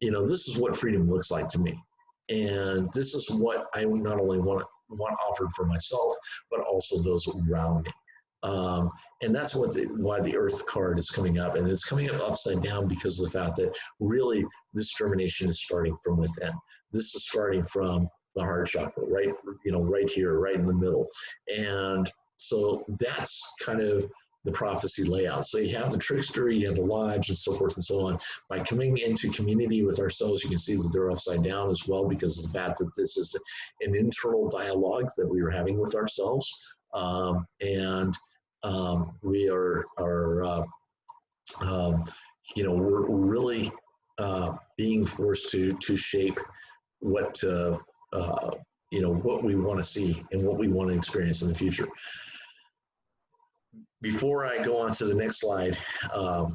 Speaker 1: This is what freedom looks like to me. And this is what I not only want offered for myself, but also those around me. And that's why the Earth card is coming up. And it's coming up upside down because of the fact that really this germination is starting from within. This is starting from the heart chakra, right? Right here, right in the middle. And so that's kind of the prophecy layout. So you have the trickster, you have the lodge, and so forth and so on. By coming into community with ourselves, you can see that they're upside down as well, because of the fact that this is an internal dialogue that we are having with ourselves. We are we're really being forced to shape what what we want to see and what we want to experience in the future. Before I go on to the next slide, I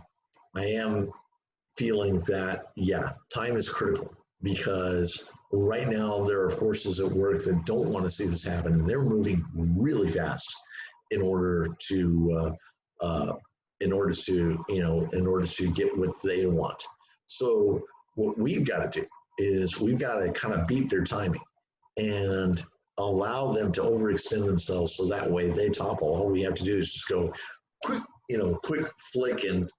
Speaker 1: am feeling that, yeah, time is critical, because right now there are forces at work that don't want to see this happen, and they're moving really fast in order to get what they want. So what we've got to do is we've got to kind of beat their timing and allow them to overextend themselves, so that way they topple. All we have to do is just go quick flick, and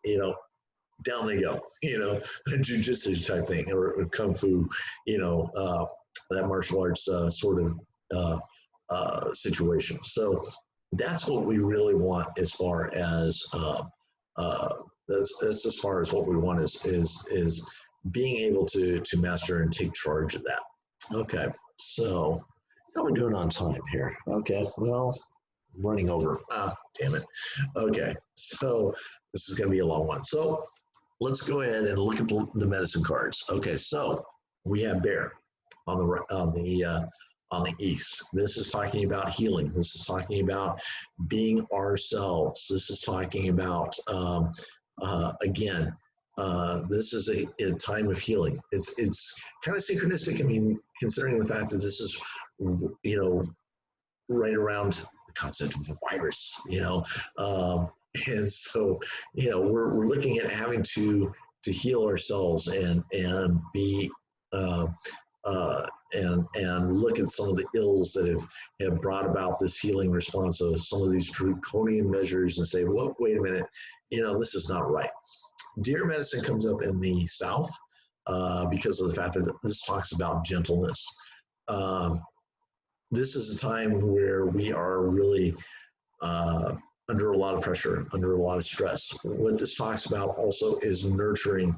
Speaker 1: down they go, a jiu-jitsu type thing, or kung fu, that martial arts sort of situation. So that's what we really want, as far as that's as far as what we want is being able to master and take charge of that. Okay, so how are we doing on time here? Okay, well, I'm running over. Damn it. Okay, so this is going to be a long one. So let's go ahead and look at the medicine cards. Okay, so we have bear on the east. This is talking about healing. This is talking about being ourselves. This is talking about again. This is a time of healing. It's kind of synchronistic. I mean, considering the fact that this is right around the concept of a virus. And so we're looking at having to heal ourselves and be and look at some of the ills that have brought about this healing response of some of these draconian measures, and say, well, wait a minute, this is not right. Deer medicine comes up in the south because of the fact that this talks about gentleness. This is a time where we are really under a lot of pressure, under a lot of stress. What this talks about also is nurturing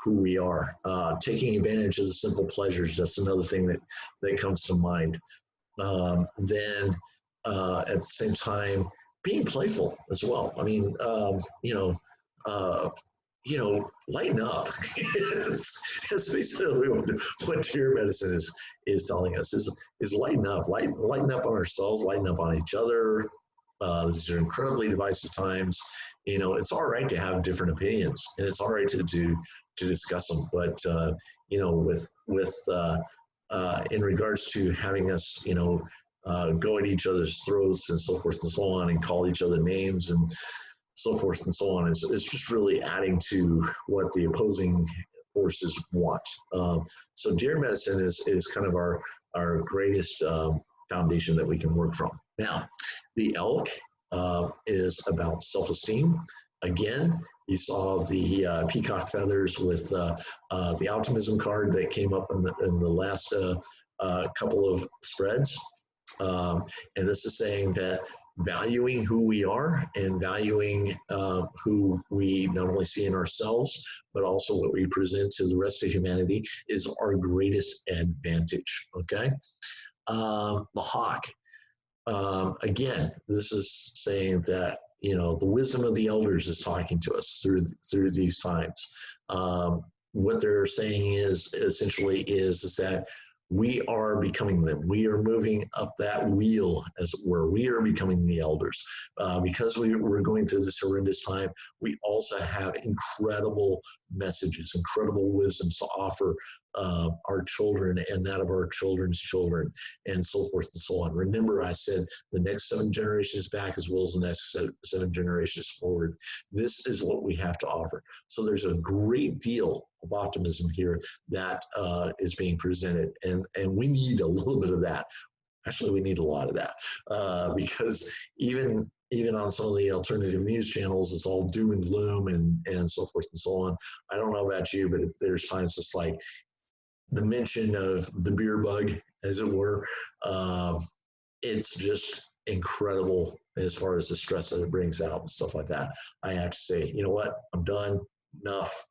Speaker 1: who we are, taking advantage of the simple pleasures. That's another thing that comes to mind. Then at the same time, being playful as well. I mean, lighten up. That's basically what deer medicine is telling us, is lighten up. Lighten up on ourselves, lighten up on each other. These are incredibly divisive times. It's all right to have different opinions, and it's all right to discuss them. But in regards to having us, go at each other's throats and so forth and so on, and call each other names and so forth and so on, it's just really adding to what the opposing forces want. So deer medicine is kind of our greatest foundation that we can work from. Now, the elk is about self-esteem. Again, you saw the peacock feathers with the optimism card that came up in the last couple of spreads. And this is saying that valuing who we are and valuing who we not only see in ourselves, but also what we present to the rest of humanity is our greatest advantage, okay? The hawk, again, this is saying that, the wisdom of the elders is talking to us through these times. What they're saying is essentially is that we are becoming them. We are moving up that wheel, as it were. We are becoming the elders. Because we're going through this horrendous time, we also have incredible messages, incredible wisdoms to offer our children and that of our children's children, and so forth and so on. Remember, I said the next 7 generations back as well as the next 7 generations forward. This is what we have to offer. So there's a great deal of optimism here that is being presented, and we need a little bit of that. Actually, we need a lot of that because even on some of the alternative news channels, it's all doom and gloom and so forth and so on. I don't know about you, but there's times it's like the mention of the beer bug, as it were. It's just incredible as far as the stress that it brings out and stuff like that. I have to say, you know what, I'm done, enough,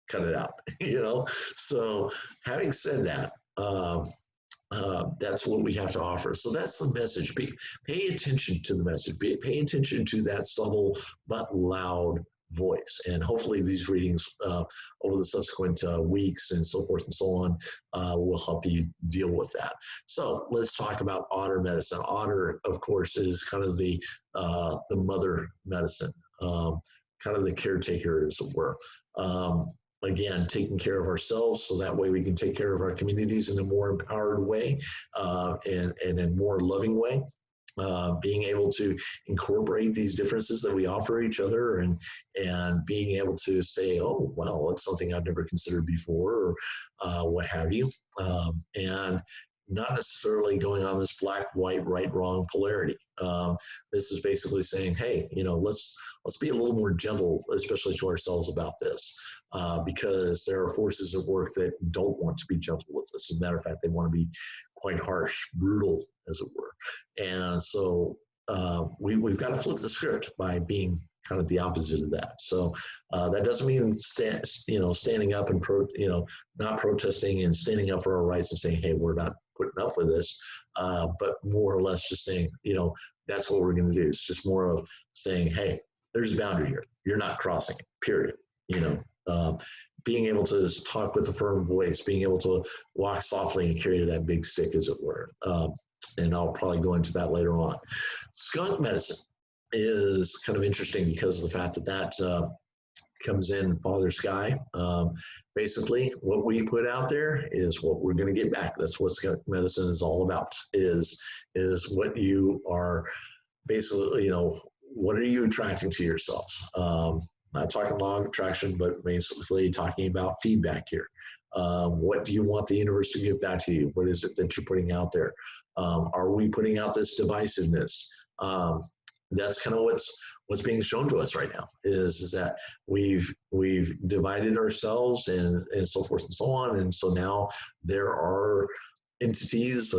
Speaker 1: cut it out, you know? So having said that, that's what we have to offer. So that's the message. Pay attention to the message. Pay attention to that subtle but loud voice. And hopefully these readings over the subsequent weeks and so forth and so on will help you deal with that. So let's talk about otter medicine. Otter, of course, is kind of the mother medicine, kind of the caretaker, as it were. Again, taking care of ourselves so that way we can take care of our communities in a more empowered way and in a more loving way. Being able to incorporate these differences that we offer each other and being able to say, oh, well, it's something I've never considered before or what have you. And not necessarily going on this black, white, right, wrong polarity. This is basically saying, hey, you know, let's be a little more gentle, especially to ourselves about this, because there are forces at work that don't want to be gentle with us. As a matter of fact, they want to be quite harsh, brutal, as it were. And so we've got to flip the script by being kind of the opposite of that. So that doesn't mean standing up and not protesting and standing up for our rights and saying, hey, we're not putting up with this, but more or less just saying, you know, that's what we're going to do. It's just more of saying, hey, there's a boundary here. You're not crossing it, period. You know, being able to talk with a firm voice, being able to walk softly and carry that big stick, as it were. And I'll probably go into that later on. Skunk medicine is kind of interesting because of the fact that comes in Father Sky. Basically, what we put out there is what we're going to get back. That's what skunk medicine is all about, is what you are basically, you know, what are you attracting to yourselves? Not talking law of attraction, but basically talking about feedback here. What do you want the universe to give back to you? What is it that you're putting out there? Are we putting out this divisiveness? That's kind of what's being shown to us right now is that we've divided ourselves and so forth and so on. And so now there are entities,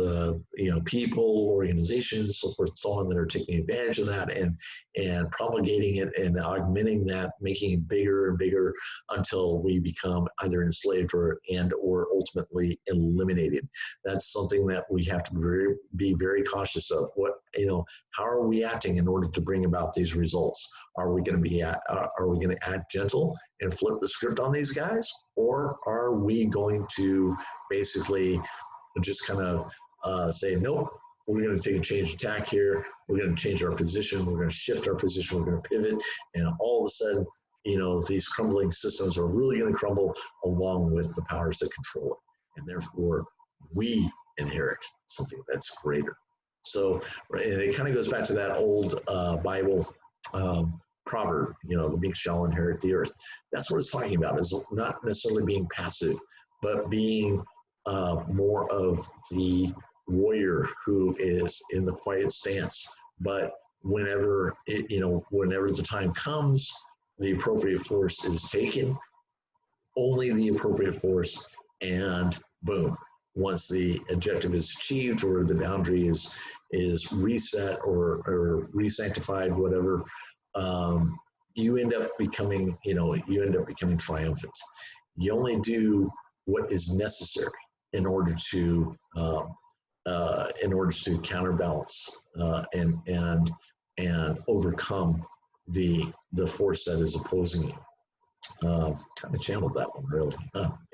Speaker 1: people, organizations, so forth and so on, that are taking advantage of that and promulgating it and augmenting that, making it bigger and bigger until we become either enslaved or ultimately eliminated. That's something that we have to be very cautious of. How are we acting in order to bring about these results? Are we going to act gentle and flip the script on these guys, or are we going to basically just kind of say, nope, we're going to take a change attack here. We're going to change our position. We're going to shift our position. We're going to pivot. And all of a sudden, these crumbling systems are really going to crumble along with the powers that control it. And therefore, we inherit something that's greater. So, and it kind of goes back to that old Bible proverb, the meek shall inherit the earth. That's what it's talking about, is not necessarily being passive, but being more of the warrior who is in the quiet stance. But whenever the time comes, the appropriate force is taken, only the appropriate force, and boom, once the objective is achieved or the boundary is reset or re-sanctified, whatever, you end up becoming triumphant. You only do what is necessary in order to counterbalance and overcome the force that is opposing you. Kind of channeled that one, really.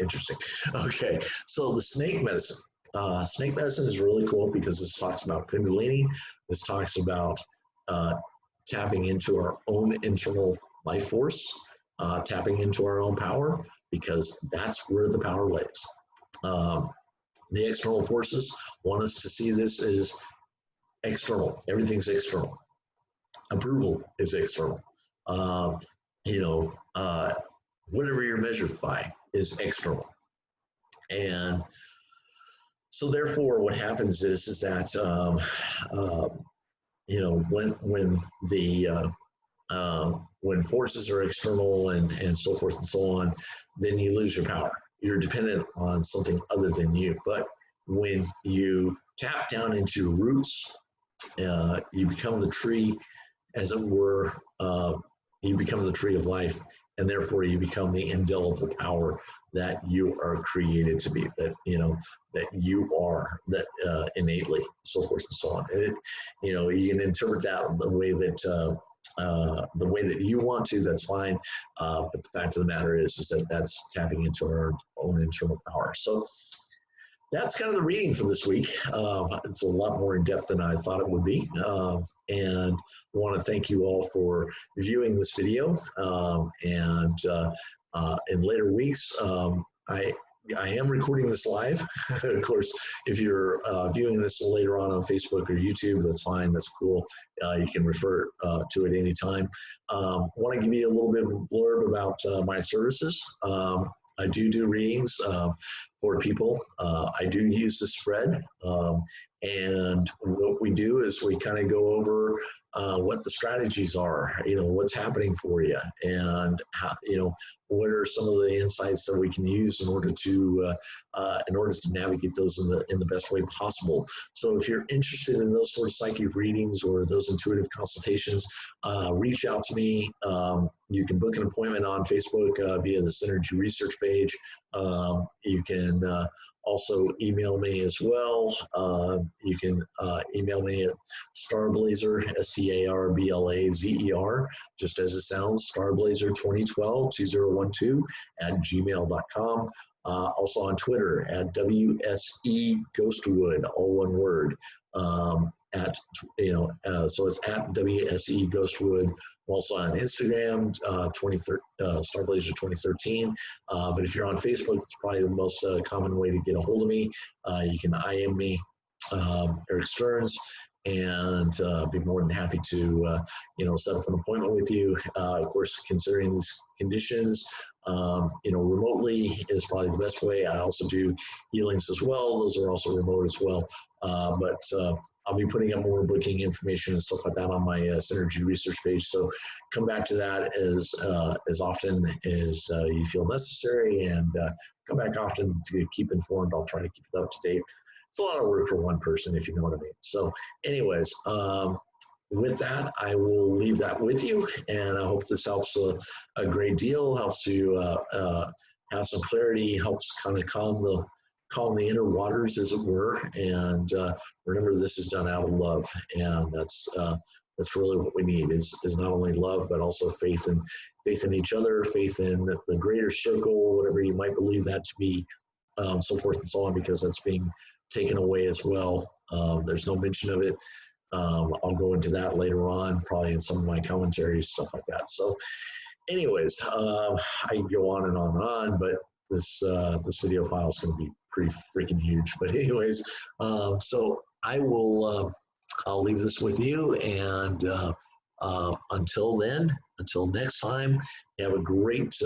Speaker 1: Interesting. Okay, so the snake medicine. Snake medicine is really cool because this talks about Kundalini. This talks about tapping into our own internal life force, tapping into our own power, because that's where the power lays. The external forces want us to see this as external. Everything's external. Approval is external. Whatever you're measured by is external. And so therefore what happens is that, when forces are external and so forth and so on, then you lose your power. You're dependent on something other than you. But when you tap down into your roots you become the tree, as it were. You become the tree of life, and therefore you become the indelible power that you are created to be. That you are that innately, so forth and so on. You can interpret that the way that you want to. That's fine. But the fact of the matter is that that's tapping into our own internal power. So that's kind of the reading for this week. It's a lot more in depth than I thought it would be. And I want to thank you all for viewing this video. And in later weeks, I am recording this live. Of course, if you're viewing this later on Facebook or YouTube, that's fine. That's cool. You can refer to it anytime. Want to give you a little bit of a blurb about my services. I do readings for people. I do use the spread. And what we do is we kind of go over what the strategies are, what's happening for you, and how, what are some of the insights that we can use in order to navigate those in the best way possible. So if you're interested in those sort of psychic readings or those intuitive consultations, reach out to me. You can book an appointment on Facebook via the Synergy Research page. You can also email me as well. You can email me at Starblazer, STARBLAZER, just as it sounds, Starblazer2012 @gmail.com. Also on Twitter at WSE Ghostwood, all one word. So it's at WSE Ghostwood. I'm also on Instagram, Starblazer 2013. But if you're on Facebook, it's probably the most common way to get a hold of me. You can IM me, Eric Stearns, and be more than happy to set up an appointment with you. Of course, considering these conditions, remotely is probably the best way. I also do healings as well. Those are also remote as well. But I'll be putting up more booking information and stuff like that on my Synergy Research page. So come back to that as often as you feel necessary, and come back often to keep informed. I'll try to keep it up to date. It's a lot of work for one person, if you know what I mean. So anyways, with that, I will leave that with you, and I hope this helps a great deal, helps you have some clarity, helps kind of calm the inner waters, as it were. And remember, this is done out of love, and that's really what we need is not only love, but also faith in each other, faith in the greater circle, whatever you might believe that to be, so forth and so on, because that's being taken away as well. There's no mention of it. I'll go into that later on, probably in some of my commentaries, stuff like that. So anyways, I can go on and on and on, but this video file is going to be pretty freaking huge. But anyways, so I'll leave this with you, and until next time, have a great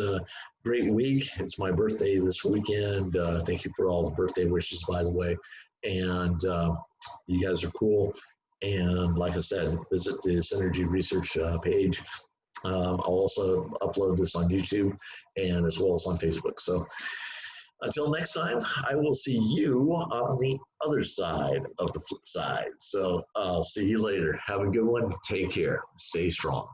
Speaker 1: week. It's my birthday this weekend. Thank you for all the birthday wishes, by the way. And you guys are cool. And like I said, visit the Synergy Research page. I'll also upload this on YouTube and as well as on Facebook. So until next time, I will see you on the other side of the flip side. So I'll see you later. Have a good one. Take care. Stay strong.